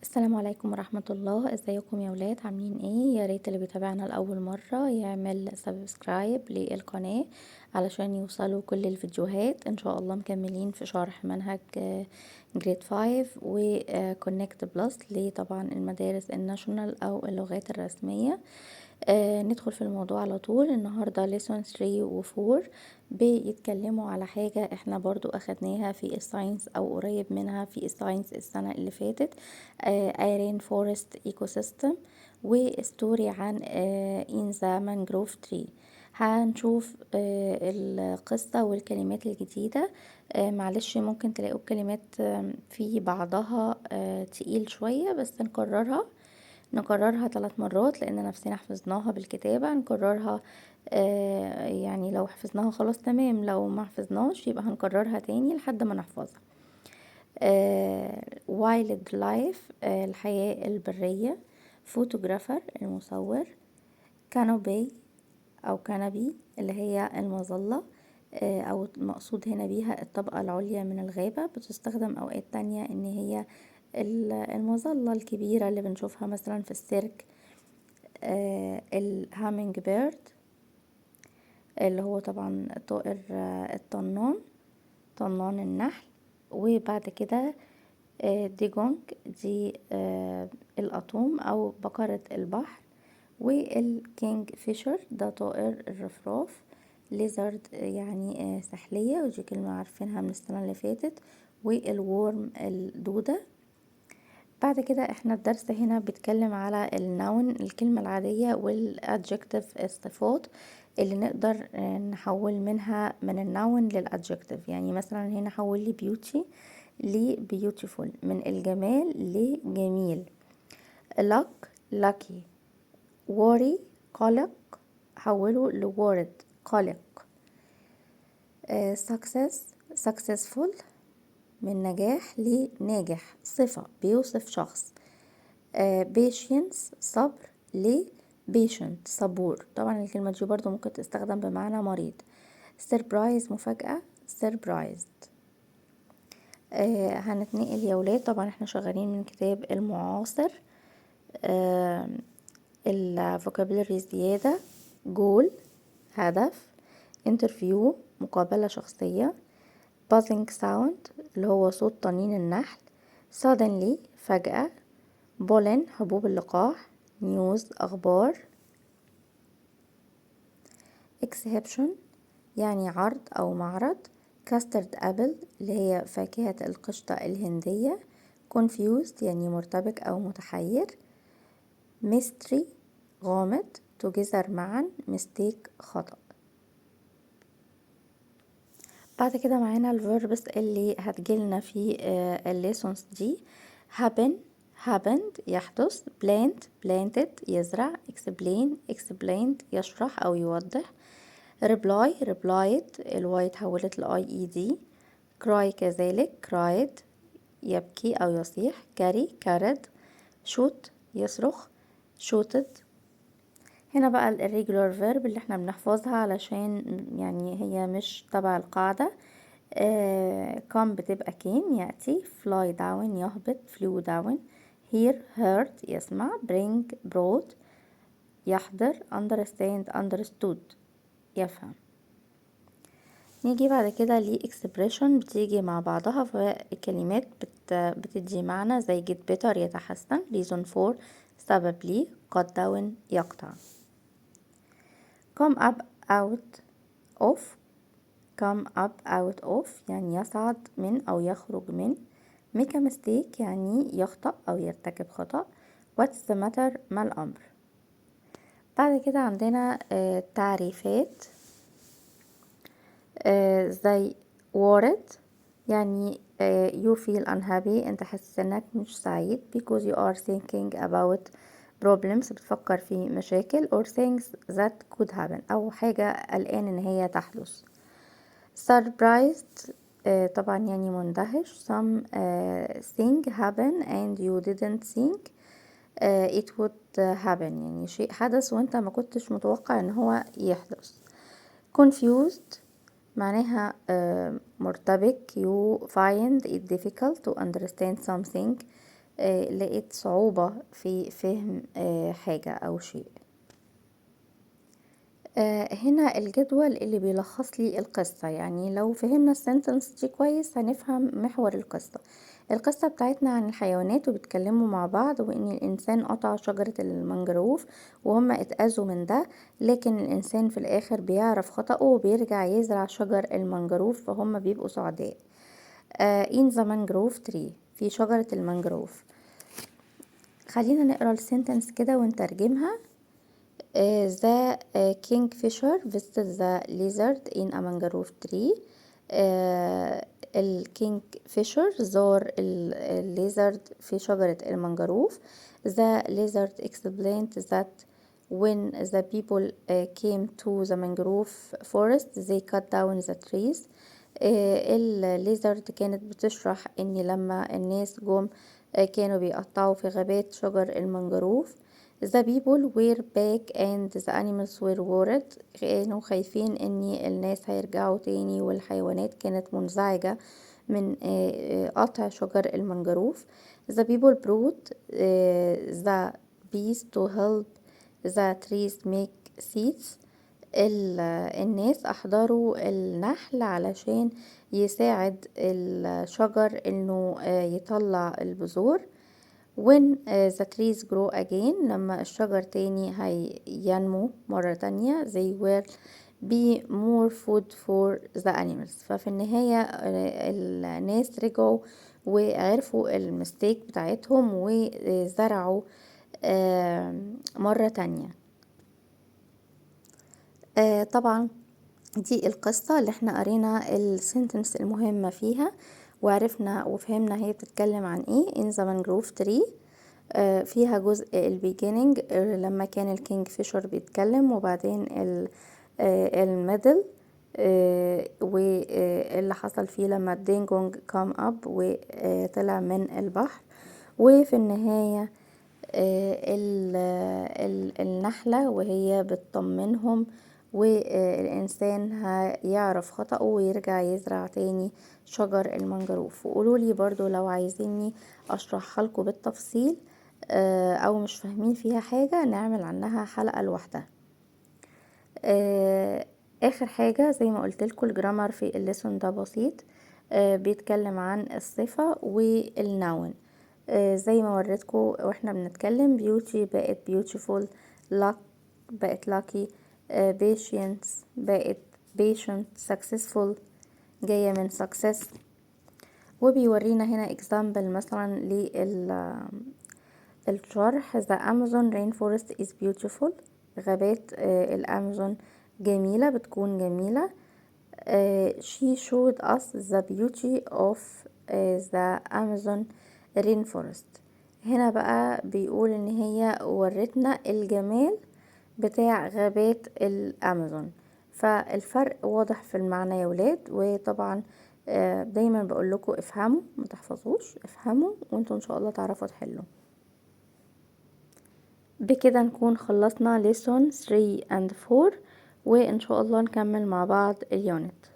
السلام عليكم ورحمة الله. ازيكم يا ولاد؟ عاملين ايه؟ يا ريت اللي بيتابعنا لأول مرة يعمل سبسكرايب للقناة علشان يوصلوا كل الفيديوهات. ان شاء الله مكملين في شرح منهج جريد 5 وكونكت بلس لطبعا المدارس الناشونال او اللغات الرسمية. ندخل في الموضوع على طول. النهاردة ليسون 3 و 4 بيتكلموا على حاجة احنا برضو اخدناها في الساينس او قريب منها في الساينس السنة اللي فاتت. ايرين فورست ايكو سيستم وستوري عن ان ذا مانجروف تري. هنشوف القصة والكلمات الجديدة. معلش ممكن تلاقوا الكلمات في بعضها تقيل شوية، بس نكررها 3 مرات لان نفسنا حفظناها بالكتابة. نكررها يعني لو حفظناها خلاص تمام، لو ما حفظناش يبقى هنكررها تاني لحد ما نحفظها. وايلد لايف، الحياة البرية. فوتوغرافر، المصور. كانوبي او كنبي اللي هي المظلة، او المقصود هنا بيها الطبقة العليا من الغابة. بتستخدم اوقات تانية ان هي المظلة الكبيرة اللي بنشوفها مثلا في السيرك. الهامينج بيرد اللي هو طبعا طائر الطنان، طنان النحل. وبعد كده ديجونج، دي الأطوم أو بقرة البحر. والكينج فيشر ده طائر الرفراف. ليزرد يعني سحلية، ودي كلمة عارفينها من السنة اللي فاتت. والورم الدودة. بعد كده احنا الدرس هنا بيتكلم على النون، الكلمة العادية، والادجكتيف، الصفات اللي نقدر نحول منها من النون للادجكتيف. يعني مثلا هنا حول لي بيوتي لبيوتيفول، من الجمال لجميل. luck lucky. worry قلق، حوله لورد قلق. success successful، من نجاح لناجح، صفة بيوصف شخص. patience صبر، ل patient صبور. طبعا الكلمة دي برضو ممكن تستخدم بمعنى مريض. surprise مفاجأة، surprised. هنتنقل يا ولاد، طبعا احنا شغالين من كتاب المعاصر. الفوكابولري زيادة. جول هدف. انترفيو مقابلة شخصية. buzzing sound اللي هو صوت طنين النحل. suddenly فجأة. بولن حبوب اللقاح. نيوز أخبار. exhibition يعني عرض أو معرض. custard apple اللي هي فاكهة القشطة الهندية. confused يعني مرتبك أو متحير. mystery غامض. together معا. mistake خطأ. بعد كده معانا الفيربس اللي هتجيلنا في الليسونز دي. happen happened يحدث. plant planted يزرع. explain explained يشرح أو يوضح. reply replied الواي اتحولت ل IED. cry كذلك cried يبكي أو يصيح. carry carried. shoot يصرخ shooted. هنا بقى الirregular verb اللي احنا بنحفظها علشان يعني هي مش تبع القاعدة. come بتبقى came يأتي. fly down يهبط flew down. hear heard يسمع. bring brought يحضر. understand understood يفهم. نيجي بعد كده ل expression بتيجي مع بعضها، فالكلمات بتدي معنى زي get better يتحسن. reason for سبب ليه. cut down يقطع. come up out of come up out of يعني يصعد من أو يخرج من. make a mistake يعني يخطأ أو يرتكب خطأ. what's the matter ما الأمر. بعد كده عندنا تعريفات زي worried يعني you feel unhappy انت حاسس انك مش سعيد because you are thinking about problems بتفكر في مشاكل or things that could happen أو حاجة قلقان ان هي تحدث. surprised طبعا يعني مندهش. some thing happen and you didn't think it would happen يعني شيء حدث وانت ما كنتش متوقع ان هو يحدث. confused معناها مرتبك. you find it difficult to understand something لقيت صعوبة في فهم حاجة أو شيء. هنا الجدول اللي بيلخص لي القصة، يعني لو فهمنا السنتنس دي كويس هنفهم محور القصة. القصة بتاعتنا عن الحيوانات وبيتكلموا مع بعض، وإن الإنسان قطع شجرة المانجروف وهما اتأذوا من ده، لكن الإنسان في الآخر بيعرف خطأه وبيرجع يزرع شجر المانجروف فهم بيبقوا سعداء. in the mangrove tree، في شجرة المانجروف. خلينا نقرا السنتنس كده ونترجمها. The kingfisher visited the lizard in a mangrove tree. الكينج زار الليزرد في شجرة المانجروف. The lizard explained that when the people came to the mangrove forest they cut down the trees. الليزرد كانت بتشرح ان لما الناس جم كانوا بيقطعوا في غابات شجر المانجروف. The people were back and the animals were worried. كانوا خايفين ان الناس هيرجعوا تاني، والحيوانات كانت منزعجة من قطع شجر المانجروف. The people brought the bees to help the trees make seeds. الناس أحضروا النحل علشان يساعد الشجر انه يطلع البذور. when the trees grow again، لما الشجر تاني هينمو مرة تانية they will be more food for the animals. ففي النهاية الناس رجعوا وعرفوا المستيك بتاعتهم وزرعوا مرة تانية. طبعا دي القصة اللي احنا قرينا السنتنس المهمة فيها، وعرفنا وفهمنا هي بتتكلم عن ايه. in the mangrove tree فيها جزء البيجيننج لما كان الكينج فيشر بيتكلم، وبعدين الميدل واللي حصل فيه لما الدينجونج كام اب وطلع من البحر، وفي النهاية النحلة وهي بتطمنهم، والإنسان هيعرف خطأه ويرجع يزرع تاني شجر المانجروف. وقولولي برضو لو عايزيني أشرحها لكم بالتفصيل أو مش فاهمين فيها حاجة نعمل عنها حلقة لوحدها. آخر حاجة زي ما قلتلكوا الجرامر في الليسون ده بسيط، بيتكلم عن الصفة والنون. زي ما وريتكم واحنا بنتكلم beauty بقت beautiful، luck بقت lucky، patience بقت patient، successful جاية من success. وبيورينا هنا example مثلا للشرح the Amazon rainforest is beautiful، غابات الأمازون جميلة، بتكون جميلة. she showed us the beauty of the Amazon rainforest. هنا بقى بيقول ان هي ورتنا الجمال بتاع غابات الأمازون. فالفرق واضح في المعنى يا ولاد. وطبعا دايما بقول لكم افهموا ما تحفظوش، افهموا وانتوا ان شاء الله تعرفوا تحلوا. بكده نكون خلصنا lesson 3 and 4، وان شاء الله نكمل مع بعض اليونت.